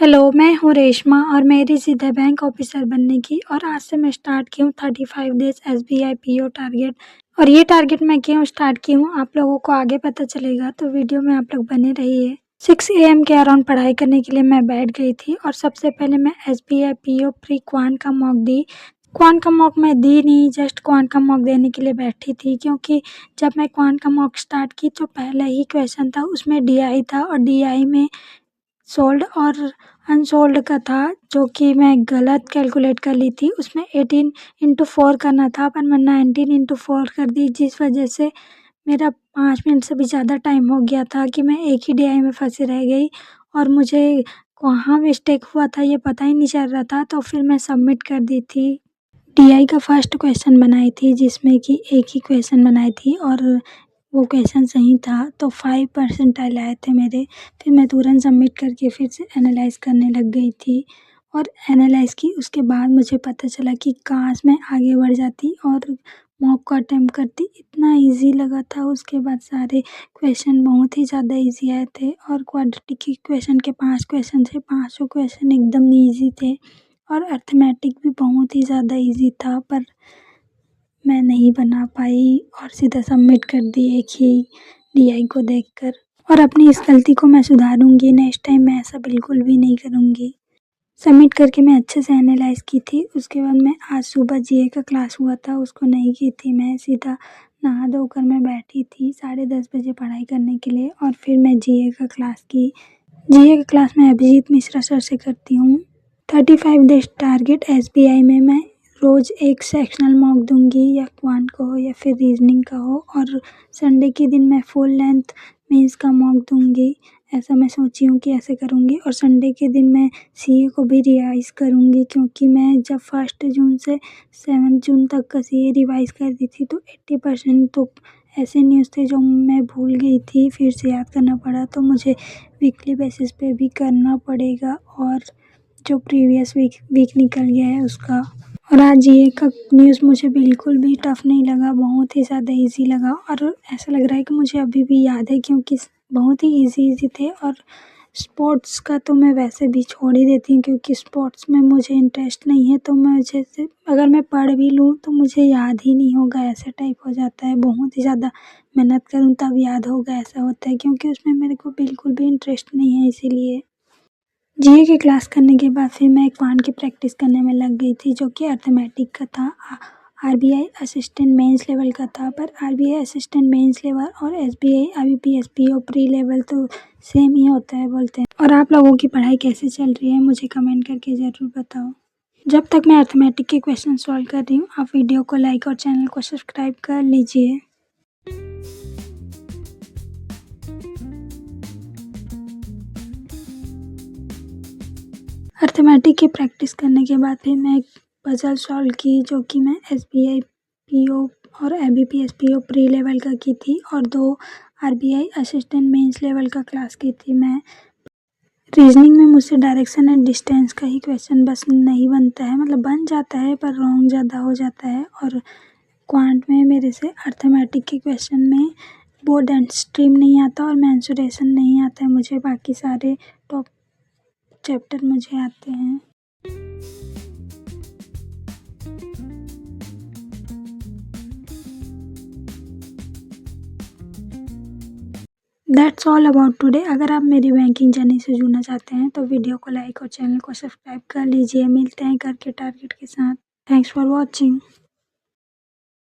Hello, मैं हूँ रेशमा और मेरी ज़िद है बैंक ऑफिसर बनने की। और आज से मैं स्टार्ट की हूँ 35 डेज़ एसबीआई पीओ टारगेट। और ये टारगेट मैं क्यों स्टार्ट की हूँ आप लोगों को आगे पता चलेगा, तो वीडियो में आप लोग बने रहिए। 6 AM के अराउंड पढ़ाई करने के लिए मैं बैठ गई थी और सबसे पहले मैं एसबीआई पीओ प्री क्वांट का मॉक दी। क्वांट का मॉक मैं दी नहीं, जस्ट क्वांट का मॉक देने के लिए बैठी थी, क्योंकि जब मैं क्वांट का मॉक स्टार्ट की तो पहला ही क्वेश्चन था, उसमें डीआई था और डीआई में सोल्ड और अनसोल्ड का था, जो कि मैं गलत कैलकुलेट कर ली थी। उसमें 18x4 करना था पर मैं 19x4 कर दी, जिस वजह से मेरा 5 मिनट से भी ज़्यादा टाइम हो गया था कि मैं एक ही डीआई में फंसी रह गई और मुझे कहाँ मिस्टेक हुआ था ये पता ही नहीं चल रहा था। तो फिर मैं सबमिट कर दी थी। डीआई का फर्स्ट क्वेश्चन बनाई थी, जिसमें कि एक ही क्वेश्चन बनाई थी और वो क्वेश्चन सही था, तो 5 परसेंटाइल आए थे मेरे। फिर मैं तुरंत सबमिट करके फिर से एनालाइज़ करने लग गई थी और एनालाइज़ की। उसके बाद मुझे पता चला कि काश मैं आगे बढ़ जाती और मॉक को अटेम्प्ट करती, इतना इजी लगा था। उसके बाद सारे क्वेश्चन बहुत ही ज़्यादा इजी आए थे और क्वाड्रेटिक के क्वेश्चन के 5 क्वेश्चन थे, पाँचों क्वेश्चन एकदम ईजी थे और अर्थमेटिक भी बहुत ही ज़्यादा इजी था, पर मैं नहीं बना पाई और सीधा सबमिट कर दी एक ही डीआई को देखकर। और अपनी इस गलती को मैं सुधारूंगी, नेक्स्ट टाइम मैं ऐसा बिल्कुल भी नहीं करूंगी। सबमिट करके मैं अच्छे से एनालाइज़ की थी। उसके बाद मैं आज सुबह जीए का क्लास हुआ था, उसको नहीं की थी मैं, सीधा नहा धोकर मैं बैठी थी 10:30 बजे पढ़ाई करने के लिए और फिर मैं जीए का क्लास की। जीए का क्लास मैं अभिजीत मिश्रा सर से करती हूँ। 35 डेज टारगेट एसबीआई में मैं रोज़ एक सेक्शनल मॉक दूंगी, या क्वांट का हो या फिर रीजनिंग का हो, और संडे के दिन मैं फुल लेंथ मेंस का मॉक दूंगी। ऐसा मैं सोची हूँ कि ऐसे करूँगी। और संडे के दिन मैं सीए को भी रिवाइज़ करूँगी, क्योंकि मैं जब 1 जून से 7 जून तक का सीए रिवाइज़ कर दी थी तो 80% तो ऐसे न्यूज़ थे जो मैं भूल गई थी, फिर से याद करना पड़ा। तो मुझे वीकली बेसिस पे भी करना पड़ेगा और जो प्रीवियस वीक निकल गया है उसका। और आज ये का न्यूज़ मुझे बिल्कुल भी टफ़ नहीं लगा, बहुत ही ज़्यादा इजी लगा और ऐसा लग रहा है कि मुझे अभी भी याद है, क्योंकि बहुत ही इजी थे। और स्पोर्ट्स का तो मैं वैसे भी छोड़ ही देती हूँ, क्योंकि स्पोर्ट्स में मुझे इंटरेस्ट नहीं है, तो मैं जैसे अगर मैं पढ़ भी लूँ तो मुझे याद ही नहीं होगा, ऐसा टाइप हो जाता है। बहुत ही ज़्यादा मेहनत करूँ तब याद होगा, ऐसा होता है, क्योंकि उसमें मेरे को बिल्कुल भी इंटरेस्ट नहीं है। इसीलिए जीए की क्लास करने के बाद फिर मैं क्वांट की प्रैक्टिस करने में लग गई थी, जो कि अर्थमेटिक का था। आरबीआई असिस्टेंट मेंस लेवल का था, पर आरबीआई असिस्टेंट मेंस लेवल और SBI IBPS PO pre level तो सेम ही होता है बोलते हैं। और आप लोगों की पढ़ाई कैसे चल रही है मुझे कमेंट करके ज़रूर बताओ। जब तक मैं अर्थमेटिक के क्वेश्चन सॉल्व कर रही हूँ, आप वीडियो को लाइक और चैनल को सब्सक्राइब कर लीजिए। अर्थमेटिक की प्रैक्टिस करने के बाद फिर मैं एक पजल सॉल्व की, जो कि मैं एसबीआई पीओ और आईबीपीएस पीओ प्री लेवल का की थी और 2 आरबीआई असिस्टेंट मेंस लेवल का क्लास की थी मैं। रीजनिंग में मुझसे डायरेक्शन एंड डिस्टेंस का ही क्वेश्चन बस नहीं बनता है, मतलब बन जाता है पर रॉन्ग ज़्यादा हो जाता है। और क्वांट में मेरे से अर्थमेटिक के क्वेश्चन में बोर्ड एंड स्ट्रीम नहीं आता और मेंसुरेशन नहीं आता है मुझे, बाकी सारे टॉप चैप्टर मुझे आते हैं। That's all about today. अगर आप मेरी बैंकिंग जर्नी से जुड़ना चाहते हैं तो वीडियो को लाइक और चैनल को सब्सक्राइब कर लीजिए। मिलते हैं घर के टारगेट के साथ। Thanks for watching.